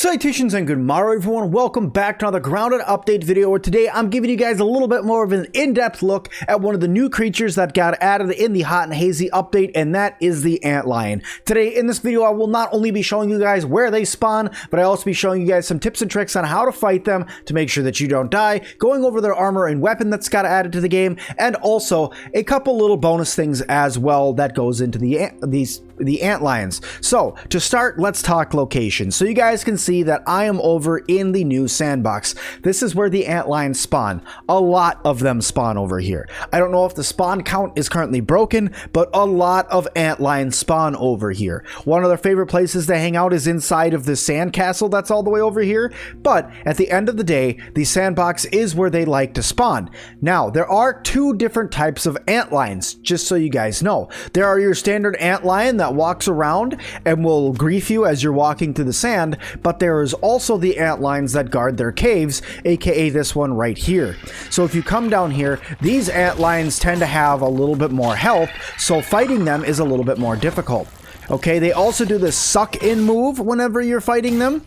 Salutations and good morrow everyone, welcome back to another grounded update video where today I'm giving you guys a little bit more of an in-depth look at one of the new creatures that got added in the Hot and Hazy update, and that is the Antlion. Today in this video I will not only be showing you guys where they spawn, but I'll also be showing you guys some tips and tricks on how to fight them to make sure that you don't die, going over their armor and weapon that's got added to the game, and also a couple little bonus things as well that goes into the Antlions. So to start, let's talk location. So you guys can see that I am over in the new sandbox. This is where the Antlions spawn. A lot of them spawn over here. I don't know if the spawn count is currently broken, but a lot of Antlions spawn over here. One of their favorite places to hang out is inside of the sand castle that's all the way over here, but at the end of the day, the sandbox is where they like to spawn. Now, there are two different types of Antlions, just so you guys know. There are your standard Antlion that walks around and will grief you as you're walking through the sand, but there is also the Antlions that guard their caves, aka this one right here. So if you come down here, these Antlions tend to have a little bit more health, so fighting them is a little bit more difficult. Okay, they also do this suck in move whenever you're fighting them,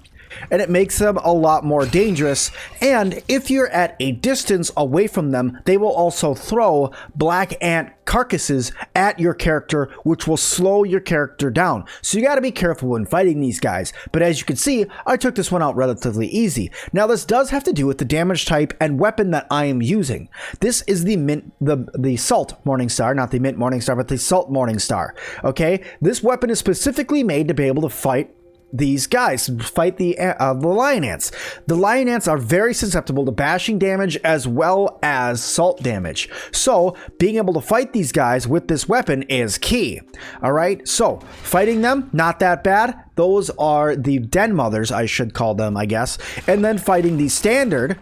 and it makes them a lot more dangerous. And if you're at a distance away from them, they will also throw black ant carcasses at your character, which will slow your character down. So you got to be careful when fighting these guys. But as you can see, I took this one out relatively easy. Now this does have to do with the damage type and weapon that I am using. This is the Salt Morningstar, not the Mint Morningstar, but the Salt Morningstar. Okay, this weapon is specifically made to be able to fight these guys, fight the lion ants. The lion ants are very susceptible to bashing damage as well as salt damage. So being able to fight these guys with this weapon is key. All right, so fighting them, not that bad. Those are the den mothers, I should call them, I guess. And then fighting the standard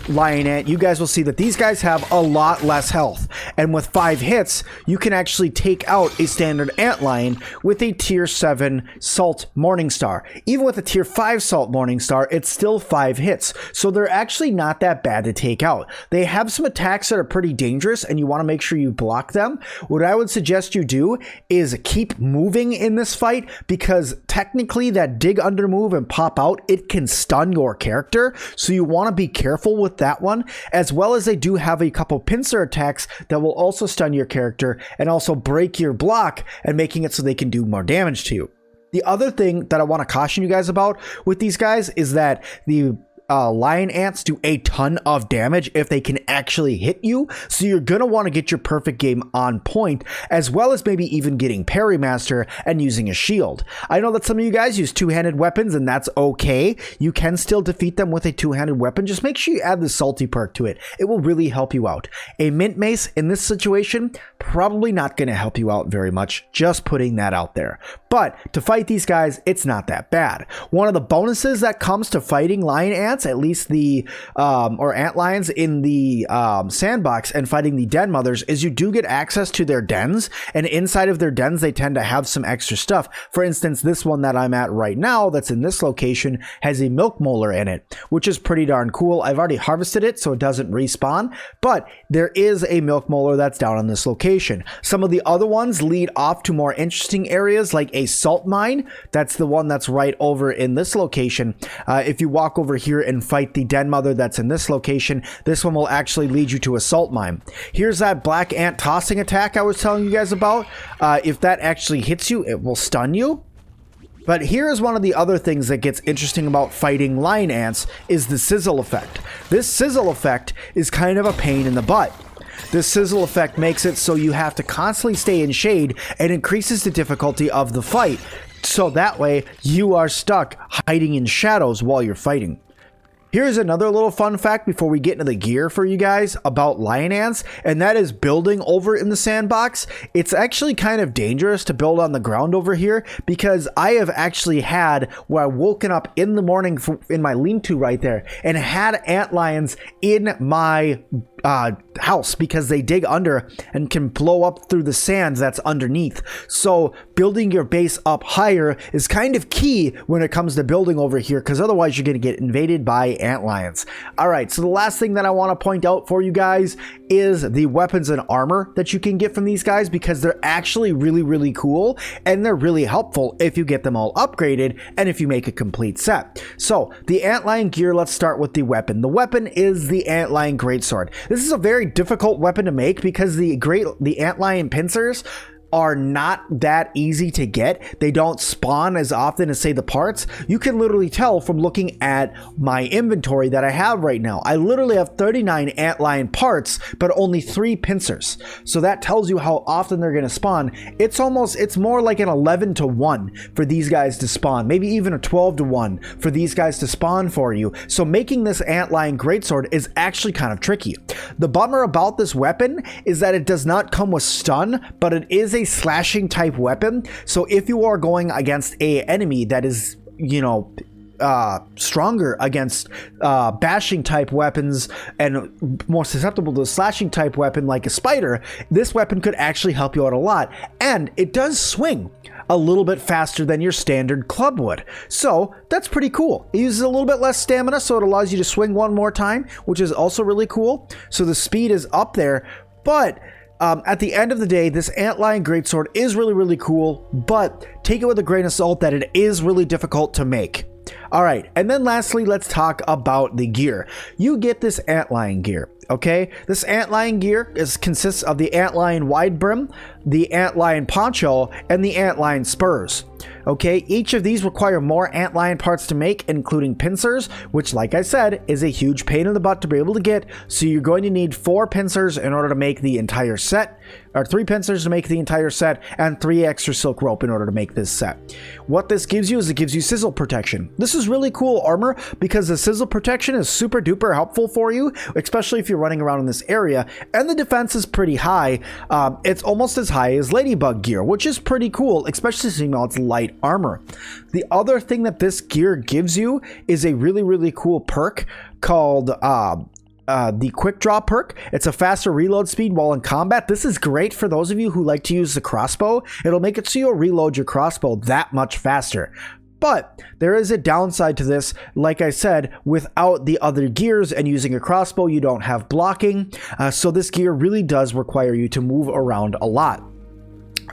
lion ant, you guys will see that these guys have a lot less health, and with 5 hits you can actually take out a standard antlion with a tier 7 salt morningstar. Even with a tier 5 salt morningstar, it's still 5 hits, so they're actually not that bad to take out. They have some attacks that are pretty dangerous and you want to make sure you block them. What I would suggest you do is keep moving in this fight, because technically that dig under move and pop out, it can stun your character, so you want to be careful with that one, as well as they do have a couple pincer attacks that will also stun your character and also break your block and making it so they can do more damage to you. The other thing that I want to caution you guys about with these guys is that the lion ants do a ton of damage if they can actually hit you, so you're gonna want to get your perfect game on point, as well as maybe even getting parry master and using a shield. I know that some of you guys use two-handed weapons, and that's okay. You can still defeat them with a two-handed weapon. Just make sure you add the salty perk to it. It will really help you out. A mint mace in this situation, probably not going to help you out very much, just putting that out there. But to fight these guys, it's not that bad. One of the bonuses that comes to fighting lion ants, at least the or antlions in the sandbox, and fighting the den mothers, is you do get access to their dens, and inside of their dens they tend to have some extra stuff. For instance, this one that I'm at right now that's in this location has a milk molar in it, which is pretty darn cool. I've already harvested it so it doesn't respawn, but there is a milk molar that's down on this location. Some of the other ones lead off to more interesting areas, like a salt mine. That's the one that's right over in this location. If you walk over here and fight the den mother that's in this location, this one will actually lead you to a salt mine. Here's that black ant tossing attack I was telling you guys about. If that actually hits you, it will stun you. But here is one of the other things that gets interesting about fighting lion ants, is the sizzle effect. This sizzle effect is kind of a pain in the butt. This sizzle effect makes it so you have to constantly stay in shade and increases the difficulty of the fight. So that way you are stuck hiding in shadows while you're fighting. Here's another little fun fact before we get into the gear for you guys about lion ants, and that is building over in the sandbox. It's actually kind of dangerous to build on the ground over here, because I have actually had where I woken up in the morning in my lean-to right there and had antlions in my house because they dig under and can blow up through the sand that's underneath. So building your base up higher is kind of key when it comes to building over here, because otherwise you're going to get invaded by antlions. All right, so the last thing that I want to point out for you guys is the weapons and armor that you can get from these guys, because they're actually really cool and they're really helpful if you get them all upgraded and if you make a complete set. So the Antlion Gear, let's start with the weapon. The weapon is the Antlion Greatsword. This is a very difficult weapon to make because the Antlion pincers are not that easy to get. They don't spawn as often as, say, the parts. You can literally tell from looking at my inventory that I have right now. I literally have 39 Antlion parts, but only 3 pincers. So that tells you how often they're going to spawn. It's more like an 11 to 1 for these guys to spawn, maybe even a 12 to 1 for these guys to spawn for you. So making this Antlion Greatsword is actually kind of tricky. The bummer about this weapon is that it does not come with stun, but it is a slashing type weapon. So if you are going against a enemy that is, you know, stronger against bashing type weapons and more susceptible to a slashing type weapon like a spider, this weapon could actually help you out a lot. And it does swing a little bit faster than your standard club would. So that's pretty cool. It uses a little bit less stamina, so it allows you to swing one more time, which is also really cool. So the speed is up there, but at the end of the day, this Antlion Greatsword is really cool, but take it with a grain of salt that it is really difficult to make. All right, and then lastly, let's talk about the gear. You get this Antlion Gear, okay? This Antlion Gear consists of the Antlion Wide Brim, the Antlion Poncho, and the Antlion Spurs. Okay, each of these require more Antlion parts to make, including pincers, which, like I said, is a huge pain in the butt to be able to get. So you're going to need 4 pincers in order to make the entire set, or 3 pincers to make the entire set, and 3 extra silk rope in order to make this set. What this gives you is it gives you sizzle protection. This is really cool armor because the sizzle protection is super duper helpful for you, especially if you're running around in this area, and the defense is pretty high. It's almost as high as Ladybug Gear, which is pretty cool, especially seeing all its light armor. The other thing that this gear gives you is a really cool perk called the quick draw perk. It's a faster reload speed while in combat. This is great for those of you who like to use the crossbow. It'll make it so you'll reload your crossbow that much faster. But there is a downside to this. Like I said, without the other gears and using a crossbow, you don't have blocking. So this gear really does require you to move around a lot.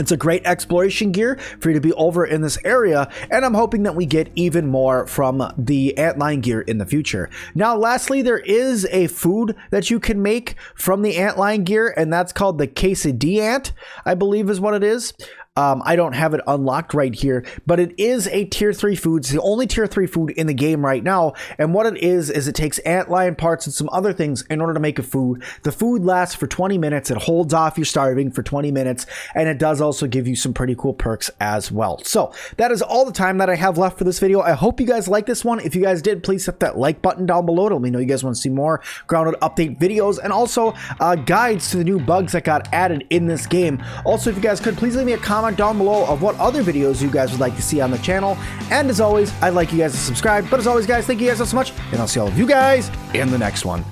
It's a great exploration gear for you to be over in this area, and I'm hoping that we get even more from the Antlion Gear in the future. Now, lastly, there is a food that you can make from the Antlion Gear, and that's called the Quesadilla, I believe is what it is. I don't have it unlocked right here, but it is a tier 3 food. It's the only tier 3 food in the game right now. And what it is it takes antlion parts and some other things in order to make a food. The food lasts for 20 minutes. It holds off your starving for 20 minutes. And it does also give you some pretty cool perks as well. So that is all the time that I have left for this video. I hope you guys like this one. If you guys did, please hit that like button down below to let me know you guys want to see more grounded update videos and also guides to the new bugs that got added in this game. Also, if you guys could, please leave me a comment down below of what other videos you guys would like to see on the channel. And as always, I'd like you guys to subscribe. But as always, guys, thank you guys so much, and I'll see all of you guys in the next one.